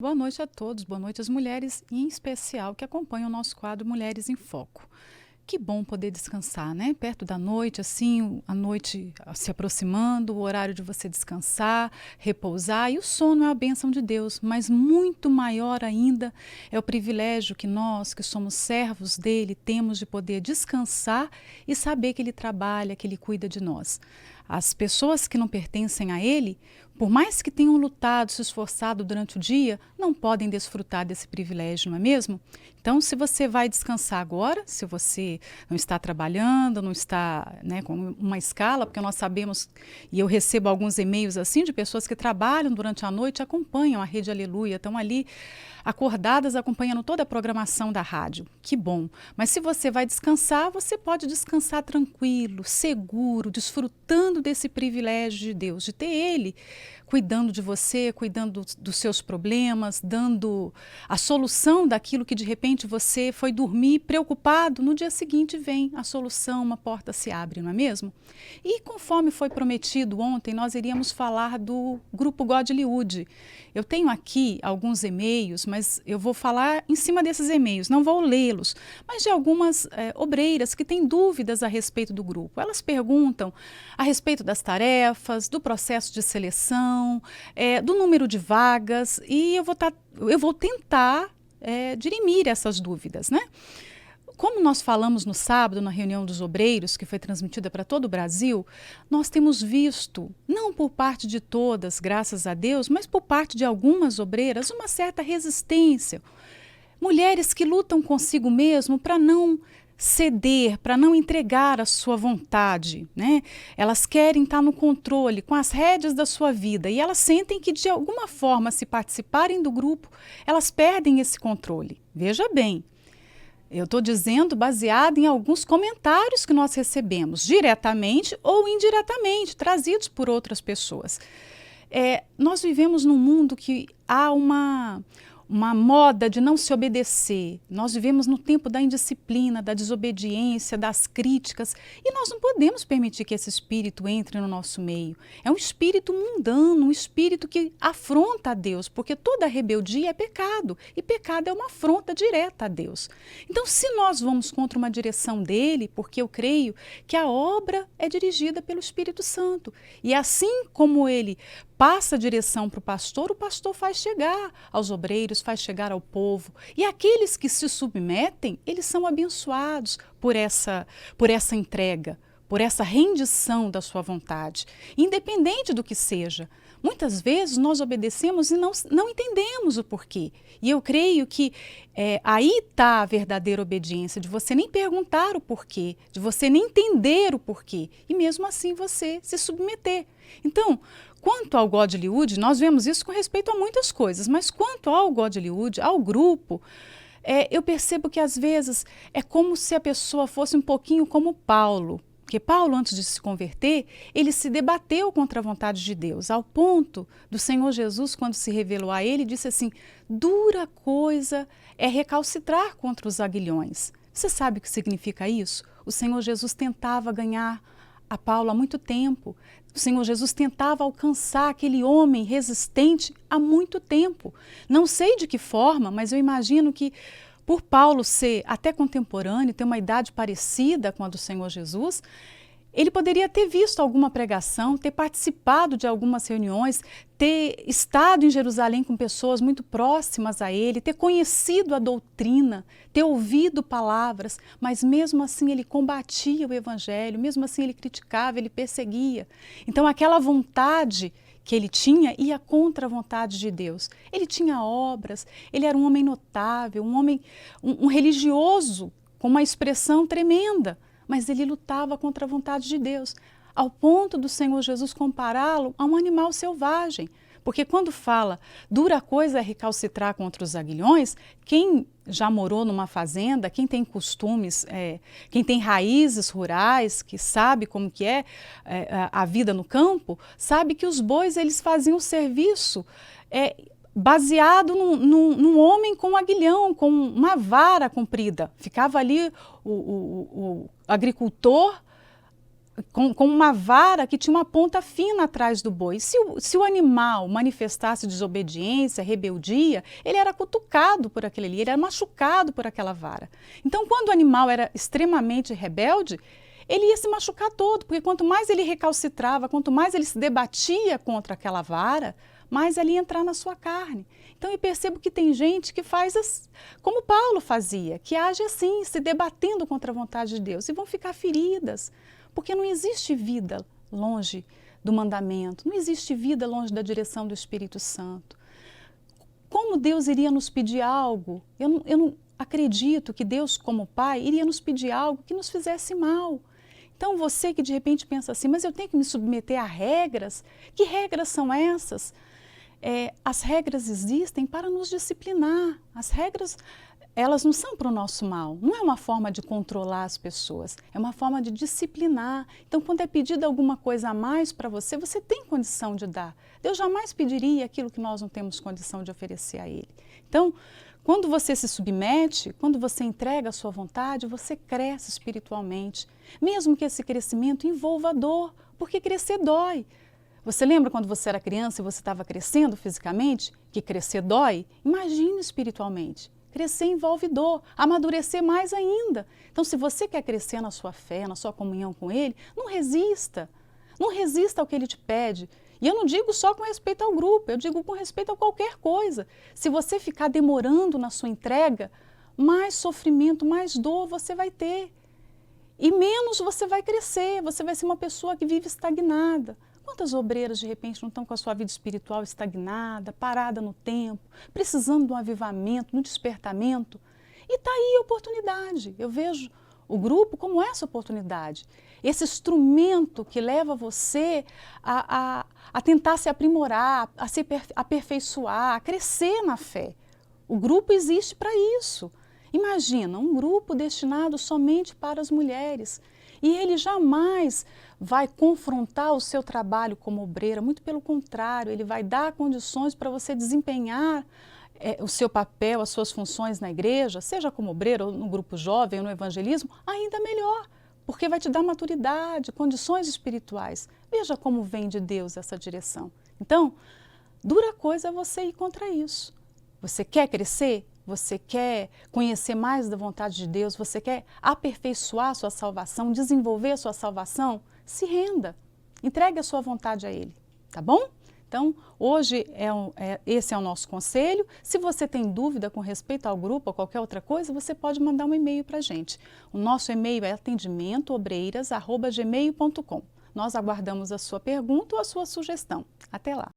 Boa noite a todos, boa noite às mulheres, em especial que acompanham o nosso quadro Mulheres em Foco. Que bom poder descansar, né? Perto da noite, assim, a noite se aproximando, o horário de você descansar, repousar. E o sono é a bênção de Deus, mas muito maior ainda é o privilégio que nós, que somos servos dele, temos de poder descansar e saber que ele trabalha, que ele cuida de nós. As pessoas que não pertencem a ele, por mais que tenham lutado, se esforçado durante o dia, não podem desfrutar desse privilégio, não é mesmo? Então, se você vai descansar agora, se você não está trabalhando, não está, né, com uma escala, porque nós sabemos, e eu recebo alguns e-mails assim de pessoas que trabalham durante a noite, acompanham a Rede Aleluia, estão ali acordadas acompanhando toda a programação da rádio. Que bom. Mas se você vai descansar, você pode descansar tranquilo, seguro, desfrutando desse privilégio de Deus, de ter Ele cuidando de você, cuidando dos seus problemas, dando a solução daquilo que de repente você foi dormir preocupado. No dia seguinte vem a solução, uma porta se abre, não é mesmo? E conforme foi prometido ontem, nós iríamos falar do grupo Godlywood. Eu tenho aqui alguns e-mails, mas eu vou falar em cima desses e-mails, não vou lê-los, mas de algumas obreiras que têm dúvidas a respeito do grupo. Elas perguntam a respeito das tarefas, do processo de seleção, do número de vagas, e eu vou tentar dirimir essas dúvidas, né? Como nós falamos no sábado, na reunião dos obreiros, que foi transmitida para todo o Brasil, nós temos visto, não por parte de todas, graças a Deus, mas por parte de algumas obreiras, uma certa resistência. Mulheres que lutam consigo mesmo para não ceder, para não entregar a sua vontade, né? Elas querem estar no controle, com as rédeas da sua vida, e elas sentem que, de alguma forma, se participarem do grupo, elas perdem esse controle. Veja bem, eu estou dizendo baseado em alguns comentários que nós recebemos, diretamente ou indiretamente, trazidos por outras pessoas. Nós vivemos num mundo que há uma moda de não se obedecer. Nós vivemos no tempo da indisciplina, da desobediência, das críticas, e nós não podemos permitir que esse espírito entre no nosso meio. É um espírito mundano, um espírito que afronta a Deus, porque toda rebeldia é pecado, e pecado é uma afronta direta a Deus. Então, se nós vamos contra uma direção dele, porque eu creio que a obra é dirigida pelo Espírito Santo, e assim como ele passa a direção para o pastor faz chegar aos obreiros, faz chegar ao povo. E aqueles que se submetem, eles são abençoados por essa entrega, por essa rendição da sua vontade, independente do que seja. Muitas vezes nós obedecemos e não entendemos o porquê. E eu creio que aí está a verdadeira obediência, de você nem perguntar o porquê, de você nem entender o porquê, e mesmo assim você se submeter. Então, quanto ao Godlywood, nós vemos isso com respeito a muitas coisas, mas quanto ao Godlywood, ao grupo, eu percebo que às vezes é como se a pessoa fosse um pouquinho como Paulo. Porque Paulo, antes de se converter, ele se debateu contra a vontade de Deus, ao ponto do Senhor Jesus, quando se revelou a ele, disse assim: dura coisa é recalcitrar contra os aguilhões. Você sabe o que significa isso? O Senhor Jesus tentava ganhar a Paulo há muito tempo. O Senhor Jesus tentava alcançar aquele homem resistente há muito tempo. Não sei de que forma, mas eu imagino que, por Paulo ser até contemporâneo, ter uma idade parecida com a do Senhor Jesus, ele poderia ter visto alguma pregação, ter participado de algumas reuniões, ter estado em Jerusalém com pessoas muito próximas a ele, ter conhecido a doutrina, ter ouvido palavras, mas mesmo assim ele combatia o evangelho, mesmo assim ele criticava, ele perseguia. Então aquela vontade que ele tinha ia contra a vontade de Deus. Ele tinha obras, ele era um homem notável, um religioso com uma expressão tremenda, mas ele lutava contra a vontade de Deus, ao ponto do Senhor Jesus compará-lo a um animal selvagem. Porque quando fala dura coisa é recalcitrar contra os aguilhões, quem já morou numa fazenda, quem tem costumes, quem tem raízes rurais, que sabe como que é a vida no campo, sabe que os bois eles faziam um serviço baseado num homem com um aguilhão, com uma vara comprida. Ficava ali o agricultor com uma vara que tinha uma ponta fina atrás do boi. Se o animal manifestasse desobediência, rebeldia, ele era cutucado por aquele ali, ele era machucado por aquela vara. Então, quando o animal era extremamente rebelde, ele ia se machucar todo, porque quanto mais ele recalcitrava, quanto mais ele se debatia contra aquela vara, mais ela ia entrar na sua carne. Então eu percebo que tem gente que faz como Paulo fazia, que age assim, se debatendo contra a vontade de Deus, e vão ficar feridas, porque não existe vida longe do mandamento, não existe vida longe da direção do Espírito Santo. Como Deus iria nos pedir algo? Eu não acredito que Deus, como Pai, iria nos pedir algo que nos fizesse mal. Então você que de repente pensa assim, mas eu tenho que me submeter a regras? Que regras são essas? As regras existem para nos disciplinar. As regras, elas não são para o nosso mal. Não é uma forma de controlar as pessoas, é uma forma de disciplinar. Então, quando é pedida alguma coisa a mais para você, você tem condição de dar. Deus jamais pediria aquilo que nós não temos condição de oferecer a Ele. Então, quando você se submete, quando você entrega a sua vontade, você cresce espiritualmente. Mesmo que esse crescimento envolva dor, porque crescer dói. Você lembra quando você era criança e você estava crescendo fisicamente, que crescer dói? Imagine espiritualmente. Crescer envolve dor, amadurecer mais ainda. Então, se você quer crescer na sua fé, na sua comunhão com Ele, não resista. Não resista ao que Ele te pede. E eu não digo só com respeito ao grupo, eu digo com respeito a qualquer coisa. Se você ficar demorando na sua entrega, mais sofrimento, mais dor você vai ter. E menos você vai crescer, você vai ser uma pessoa que vive estagnada. Quantas obreiras, de repente, não estão com a sua vida espiritual estagnada, parada no tempo, precisando de um avivamento, de um despertamento? E está aí a oportunidade. Eu vejo o grupo como essa oportunidade. Esse instrumento que leva você a tentar se aprimorar, a se aperfeiçoar, a crescer na fé. O grupo existe para isso. Imagina, um grupo destinado somente para as mulheres. E ele jamais vai confrontar o seu trabalho como obreira, muito pelo contrário, ele vai dar condições para você desempenhar o seu papel, as suas funções na igreja, seja como obreira ou no grupo jovem ou no evangelismo, ainda melhor, porque vai te dar maturidade, condições espirituais. Veja como vem de Deus essa direção. Então, dura coisa é você ir contra isso. Você quer crescer? Você quer conhecer mais da vontade de Deus? Você quer aperfeiçoar a sua salvação, desenvolver a sua salvação? Se renda, entregue a sua vontade a Ele, tá bom? Então, hoje esse é o nosso conselho. Se você tem dúvida com respeito ao grupo ou qualquer outra coisa, você pode mandar um e-mail para a gente. O nosso e-mail é atendimentoobreiras@gmail.com. Nós aguardamos a sua pergunta ou a sua sugestão. Até lá!